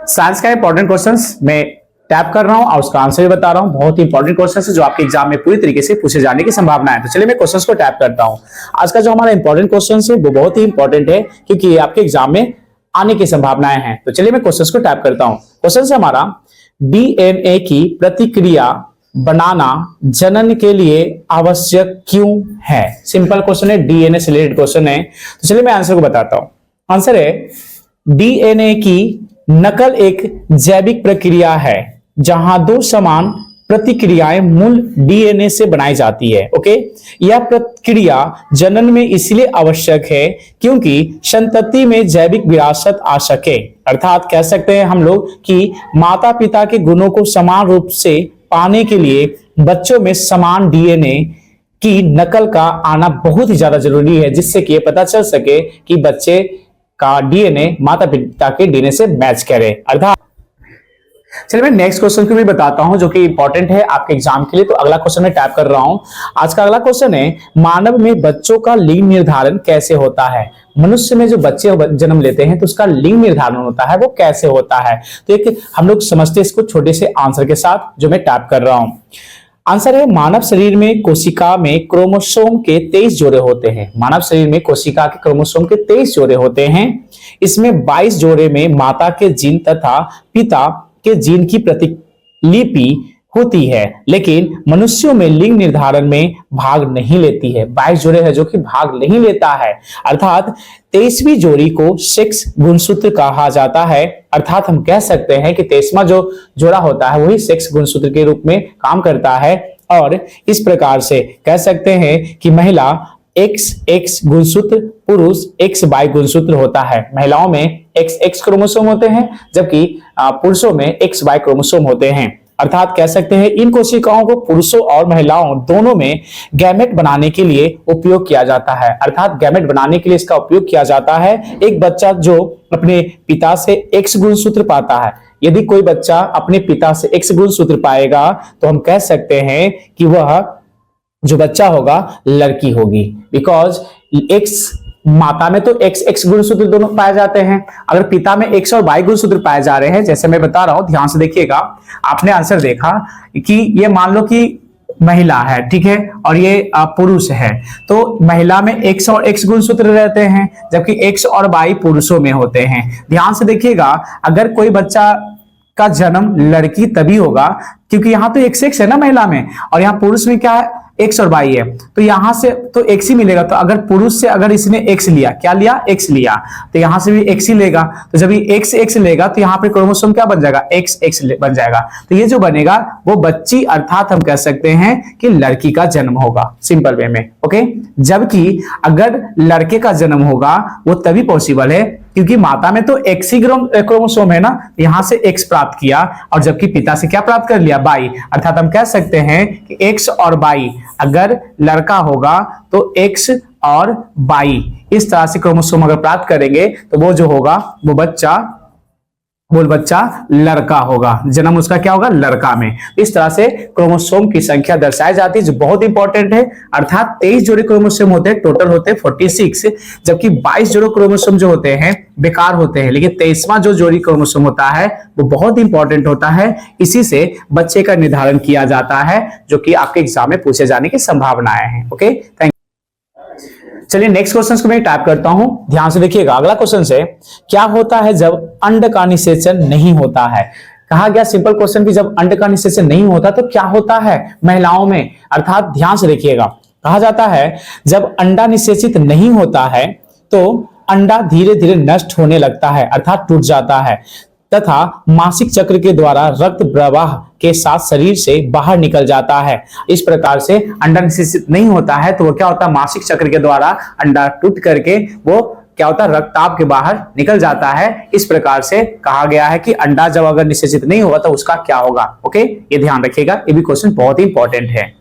Science का important questions मैं tap कर रहा हूं और उसका आंसर भी बता रहा हूं। बहुत ही इंपॉर्टेंट क्वेश्चन है जो आपके एग्जाम में पूरी तरीके से पूछे जाने की संभावना है। तो चलिए मैं क्वेश्चंस को टैप करता हूं। आज का जो हमारा इंपॉर्टेंट क्वेश्चन है वो बहुत ही इंपॉर्टेंट है क्योंकि ये आपके एग्जाम में आने की संभावनाएं हैं। तो चलिए मैं क्वेश्चंस को टैप करता हूं। क्वेश्चन है हमारा, डीएनए की प्रतिक्रिया बनाना जनन के लिए आवश्यक क्यों है? सिंपल क्वेश्चन है, डीएनए से रिलेटेड क्वेश्चन है। तो चलिए मैं आंसर को बताता हूं। आंसर है, डीएनए की नकल एक जैविक प्रक्रिया है जहां दो समान प्रतिक्रियाएं मूल डीएनए से बनाई जाती है। ओके, यह प्रक्रिया जनन में इसलिए आवश्यक है क्योंकि संतति में जैविक विरासत आ सके। अर्थात कह सकते हैं हम लोग कि माता पिता के गुणों को समान रूप से पाने के लिए बच्चों में समान डीएनए की नकल का आना बहुत ही ज्यादा जरूरी है, जिससे कि ये पता चल सके कि बच्चे का डीएनए माता पिता के डीएनए से मैच करे। अर्थात चलिए मैं नेक्स्ट क्वेश्चन को भी बताता हूं जो कि इंपॉर्टेंट है आपके एग्जाम के लिए। तो अगला क्वेश्चन मैं टैप कर रहा हूं। आज का अगला क्वेश्चन है, मानव में बच्चों का लिंग निर्धारण कैसे होता है? मनुष्य में जो बच्चे जन्म लेते हैं तो उसका लिंग निर्धारण होता है, वो कैसे होता है? तो एक हम लोग समझते हैं इसको छोटे से आंसर के साथ जो मैं टैप कर रहा हूं। आंसर है, मानव शरीर में कोशिका में क्रोमोसोम के 23 जोड़े होते हैं। मानव शरीर में कोशिका के क्रोमोसोम के 23 जोड़े होते हैं। इसमें 22 जोड़े में माता के जीन तथा पिता के जीन की प्रतिलिपि होती है, लेकिन मनुष्यों में लिंग निर्धारण में भाग नहीं लेती है। 22 जोड़े है जो कि भाग नहीं लेता है। अर्थात 23वीं जोड़ी को सेक्स गुणसूत्र कहा जाता है। अर्थात हम कह सकते हैं कि 23वां जो जोड़ा होता है वही सेक्स गुणसूत्र के रूप में काम करता है। और इस प्रकार से कह सकते हैं कि महिला XX गुणसूत्र, पुरुष XY गुणसूत्र होता है। महिलाओं में XX क्रोमोसोम होते हैं जबकि पुरुषों में XY क्रोमोसोम होते हैं। अर्थात कह सकते हैं इन कोशिकाओं को पुरुषों और महिलाओं दोनों में गैमेट बनाने के लिए उपयोग किया जाता है। अर्थात गैमेट बनाने के लिए इसका उपयोग किया जाता है। एक बच्चा जो अपने पिता से X गुणसूत्र पाता है, यदि कोई बच्चा अपने पिता से X गुणसूत्र पाएगा तो हम कह सकते हैं कि वह जो बच्चा होगा लड़की होगी। बिकॉज X माता में तो XX गुणसूत्र दोनों पाए जाते हैं। अगर पिता में X और Y गुणसूत्र पाए जा रहे हैं, जैसे मैं बता रहा हूं, ध्यान से देखिएगा। आपने आंसर देखा कि ये मान लो कि महिला है, ठीक है, और ये पुरुष है। तो महिला में X और X गुणसूत्र रहते हैं जबकि X और Y पुरुषों में होते हैं। ध्यान से देखिएगा, अगर कोई बच्चा का जन्म लड़की तभी होगा क्योंकि यहाँ तो XX है ना महिला में, और यहाँ पुरुष में क्या है, X और Y है, तो यहां से तो X ही मिलेगा। तो अगर पुरुष से अगर इसने X लिया, क्या लिया, X लिया, तो यहां से भी X ही लेगा। तो जब ये X लेगा तो यहाँ पे क्रोमोसोम क्या बन जाएगा, XX बन जाएगा। तो ये जो बनेगा वो बच्ची, अर्थात हम कह सकते हैं कि लड़की का जन्म होगा, सिंपल वे में। ओके, जबकि अगर लड़के का जन्म होगा वो तभी पॉसिबल है क्योंकि माता में तो X ही क्रोमोसोम है ना, यहां से X प्राप्त किया और जबकि पिता से क्या प्राप्त कर लिया, Y। अर्थात हम कह सकते हैं कि X और Y, अगर लड़का होगा तो X और Y इस तरह से क्रोमोसोम अगर प्राप्त करेंगे तो वो जो होगा वो बच्चा लड़का होगा। जन्म उसका क्या होगा, लड़का में। इस तरह से क्रोमोसोम की संख्या दर्शाई जाती है जो बहुत इंपॉर्टेंट है। अर्थात 23 जोड़े क्रोमोसोम होते हैं, टोटल होते हैं 46, जबकि 22 जोड़े क्रोमोसोम जो होते हैं बेकार होते हैं, लेकिन 23वां जो जोड़ी क्रोमोसोम होता है वो बहुत इंपॉर्टेंट होता है। इसी से बच्चे का निर्धारण किया जाता है जो कि आपके एग्जाम में पूछे जाने की संभावनाएं हैं। Okay, thank. चलिए नेक्स्ट क्वेश्चन को मैं टाइप करता हूं, ध्यान से देखिएगा। अगला क्वेश्चन से, क्या होता है जब अंड का निषेचन नहीं होता है? कहा गया सिंपल क्वेश्चन कि जब अंड का निषेचन नहीं होता तो क्या होता है महिलाओं में? अर्थात ध्यान से देखिएगा, कहा जाता है जब अंडा निषेचित नहीं होता है तो अंडा धीरे धीरे नष्ट होने लगता है, अर्थात टूट जाता है, तथा मासिक चक्र के द्वारा रक्त प्रवाह के साथ शरीर से बाहर निकल जाता है। इस प्रकार से अंडा निषेचित नहीं होता है तो वो क्या होता है, मासिक चक्र के द्वारा अंडा टूट करके वो क्या होता है, रक्तचाप के बाहर निकल जाता है। इस प्रकार से कहा गया है कि अंडा जब अगर निषेचित नहीं होगा तो उसका क्या होगा। ओके, ये ध्यान रखिएगा, ये भी क्वेश्चन बहुत ही इंपॉर्टेंट है।